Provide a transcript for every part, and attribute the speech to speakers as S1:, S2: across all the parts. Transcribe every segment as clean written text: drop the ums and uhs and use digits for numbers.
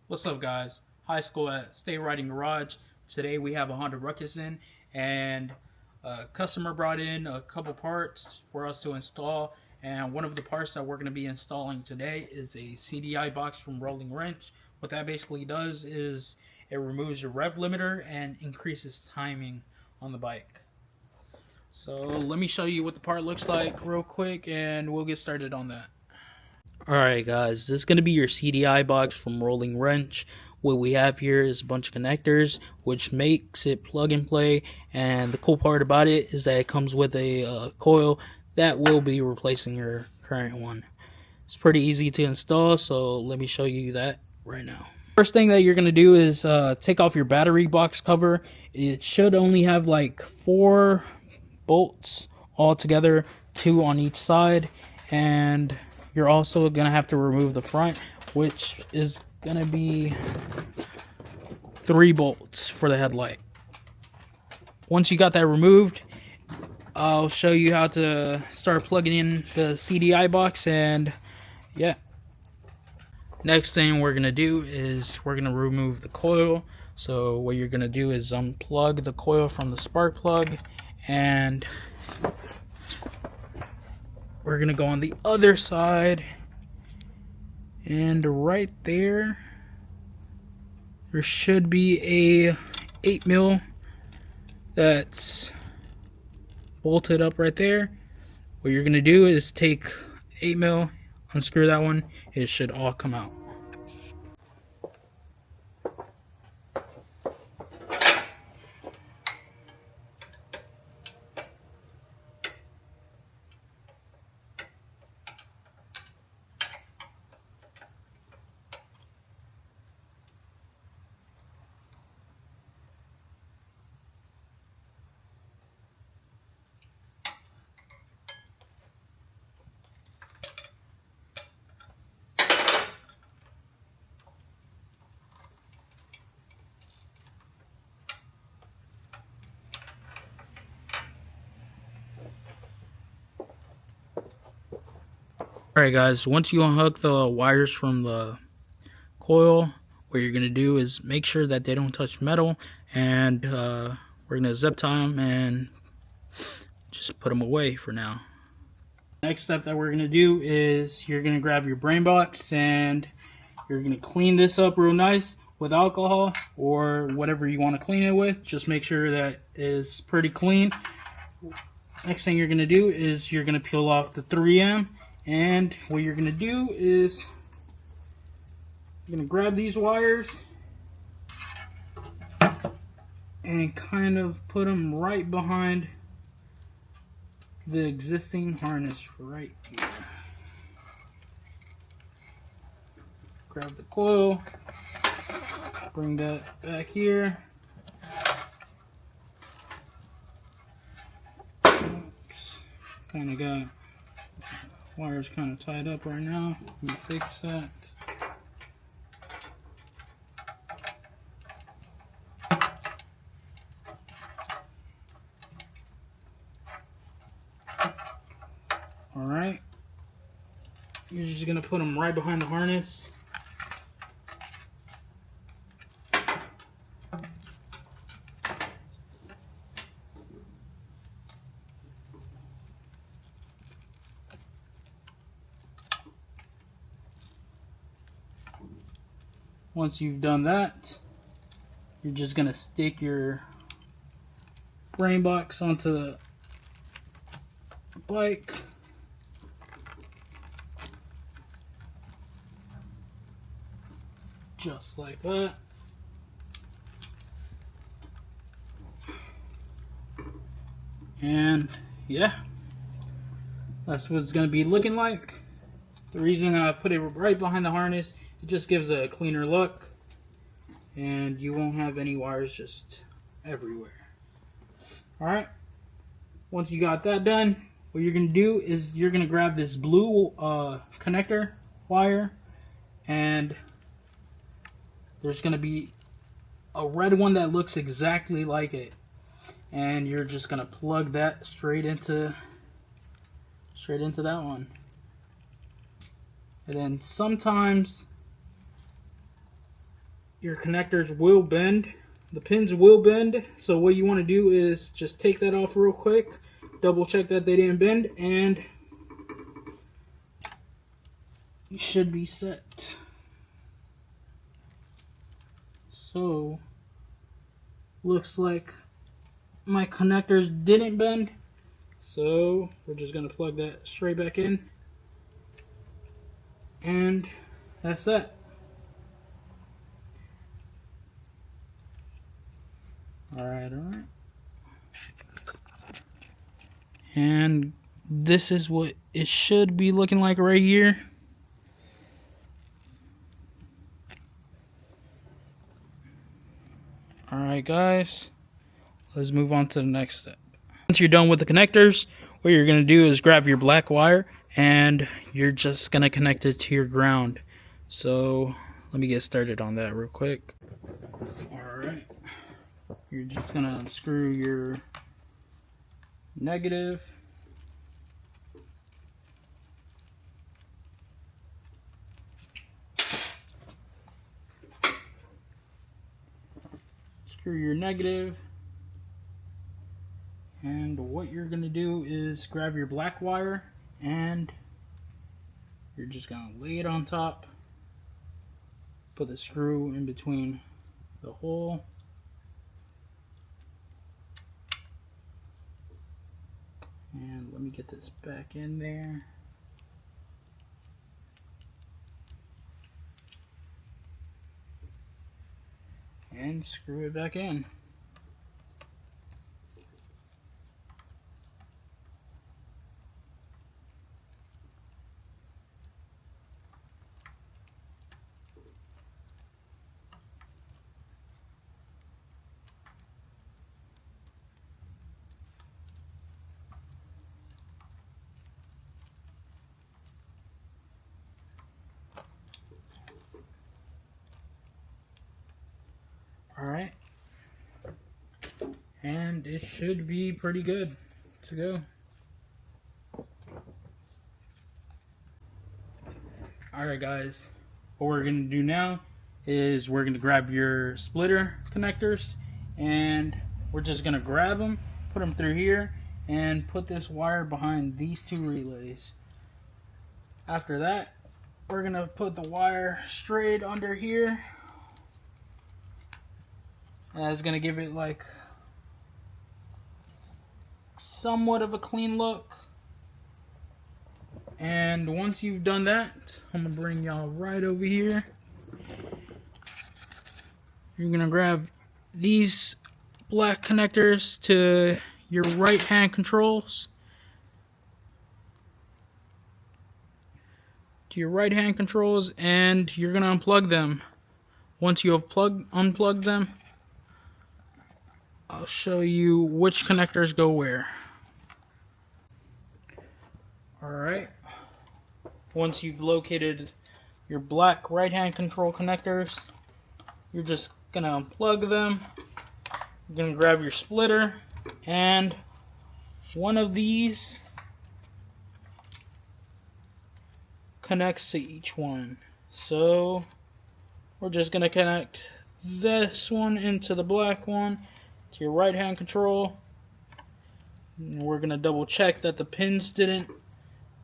S1: What's up, guys? High school at stayridinggarage. Today we have a Honda Ruckus in, and a customer brought in a couple parts for us to install. And one of the parts that we're going to be installing today is a CDI box from Rolling Wrench. What that basically does is it removes your rev limiter and increases timing on the bike. So let me show you what the part looks like real quick, and we'll get started on that. Alright guys, this is going to be your CDI box from Rolling Wrench. What we have here is a bunch of connectors, which makes it plug and play, and the cool part about it is that it comes with a coil that will be replacing your current one. It's pretty easy to install, so let me show you that right now. First thing that you're going to do is take off your battery box cover. It should only have like 4 bolts all together, 2 on each side, and you're also going to have to remove the front, which is going to be 3 bolts for the headlight. Once you got that removed, I'll show you how to start plugging in the CDI box, and yeah. Next thing we're going to do is we're going to remove the coil. So what you're going to do is unplug the coil from the spark plug, and we're going to go on the other side, and right there should be a 8mm that's bolted up right there. What you're going to do is take 8mm, unscrew that one, it should all come out. Alright guys, once you unhook the wires from the coil, what you're going to do is make sure that they don't touch metal, and we're going to zip tie them and just put them away for now. Next step that we're going to do is you're going to grab your brainbox and you're going to clean this up real nice with alcohol or whatever you want to clean it with. Just make sure that it's pretty clean. Next thing you're going to do is you're going to peel off the 3M. And what you're going to do is you're going to grab these wires and kind of put them right behind the existing harness right here. Grab the coil, bring that back here. Oops, kind of got wires kind of tied up right now. Let me fix that. Alright. You're just going to put them right behind the harness. Once you've done that, you're just going to stick your brain box onto the bike. Just like that. And yeah, that's what it's going to be looking like. The reason I put it right behind the harness, it just gives a cleaner look, and you won't have any wires just everywhere. Alright, once you got that done, what you're going to do is you're going to grab this blue connector wire, and there's going to be a red one that looks exactly like it, and you're just going to plug that straight into that one. And then sometimes your connectors will bend. The pins will bend. So what you want to do is just take that off real quick, double check that they didn't bend, and you should be set. So looks like my connectors didn't bend, so we're just gonna plug that straight back in, and that's that. All right. And this is what it should be looking like right here. All right, guys, let's move on to the next step. Once you're done with the connectors, what you're going to do is grab your black wire and you're just going to connect it to your ground. So let me get started on that real quick. All right, you're just going to unscrew your negative. Screw your negative. And what you're going to do is grab your black wire and you're just going to lay it on top. Put the screw in between the hole. And let me get this back in there. And screw it back in. Alright, and it should be pretty good to go. Alright guys, what we're going to do now is we're going to grab your splitter connectors and we're just going to grab them, put them through here, and put this wire behind these two relays. After that, we're going to put the wire straight under here. That's going to give it like somewhat of a clean look. And once you've done that, I'm going to bring y'all right over here. You're going to grab these black connectors to your right hand controls. To your right hand controls, and you're going to unplug them. Once you have unplugged them, I'll show you which connectors go where. Alright, once you've located your black right hand control connectors, you're just going to unplug them. You're going to grab your splitter, and one of these connects to each one. So we're just going to connect this one into the black one, to your right hand control. And we're going to double check that the pins didn't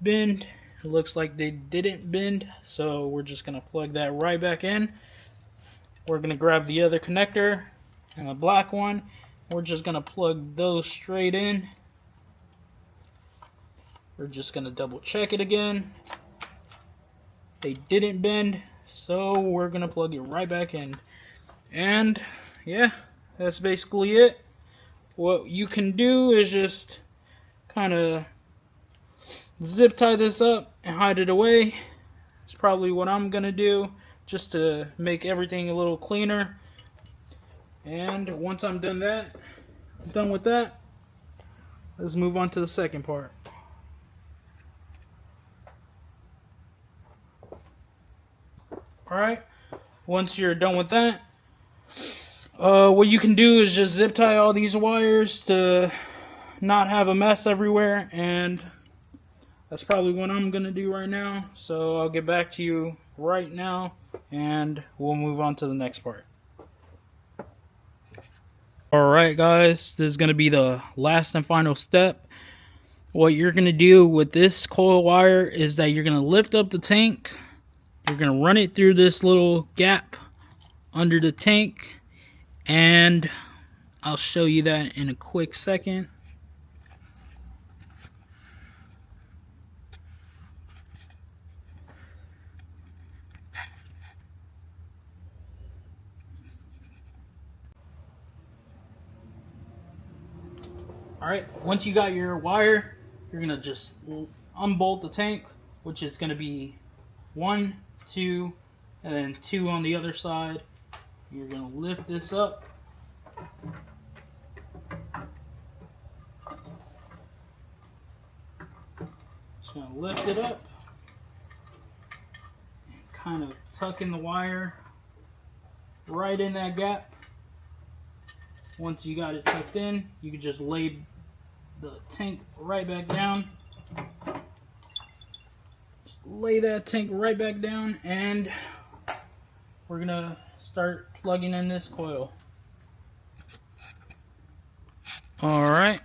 S1: bend. It looks like they didn't bend, so we're just going to plug that right back in. We're going to grab the other connector and the black one. We're just going to plug those straight in. We're just going to double check it again. They didn't bend, so we're going to plug it right back in. And yeah, that's basically it. What you can do is just kind of zip tie this up and hide it away. It's probably what I'm going to do, just to make everything a little cleaner. And once I'm done with that, let's move on to the second part. Alright, once you're done with that, what you can do is just zip tie all these wires to not have a mess everywhere, and that's probably what I'm going to do right now. So I'll get back to you right now and we'll move on to the next part. Alright guys, this is going to be the last and final step. What you're going to do with this coil wire is that you're going to lift up the tank. You're going to run it through this little gap under the tank, and I'll show you that in a quick second. Alright, once you got your wire, you're going to just unbolt the tank, which is going to be 1, 2, and then 2 on the other side. You're going to lift this up. Just going to lift it up and kind of tuck in the wire right in that gap. Once you got it tucked in, you can just lay the tank right back down. Just lay that tank right back down, and we're gonna start plugging in this coil. Alright,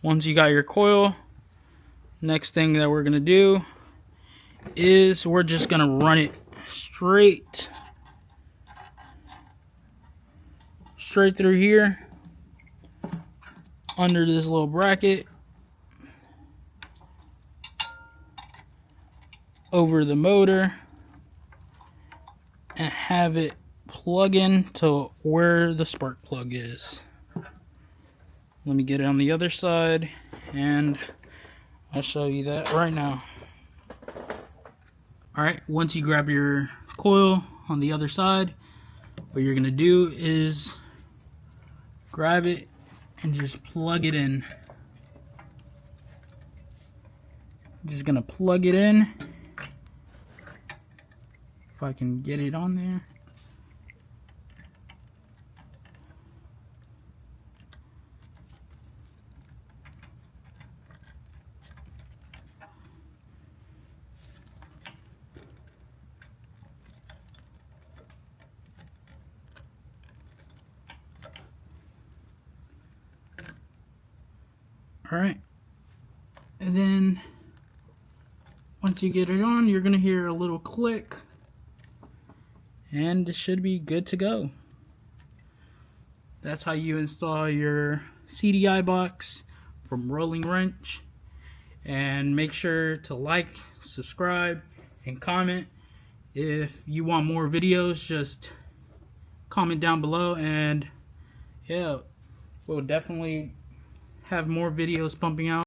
S1: once you got your coil, next thing that we're gonna do is we're just gonna run it straight through here under this little bracket over the motor and have it plug in to where the spark plug is. Let me get it on the other side and I'll show you that right now. Alright, once you grab your coil on the other side, what you're going to do is grab it and just plug it in. Just gonna plug it in. If I can get it on there. Alright, and then once you get it on, you're going to hear a little click, and it should be good to go. That's how you install your CDI box from Rolling Wrench. And make sure to like, subscribe, and comment. If you want more videos, just comment down below, and yeah, we'll definitely have more videos pumping out.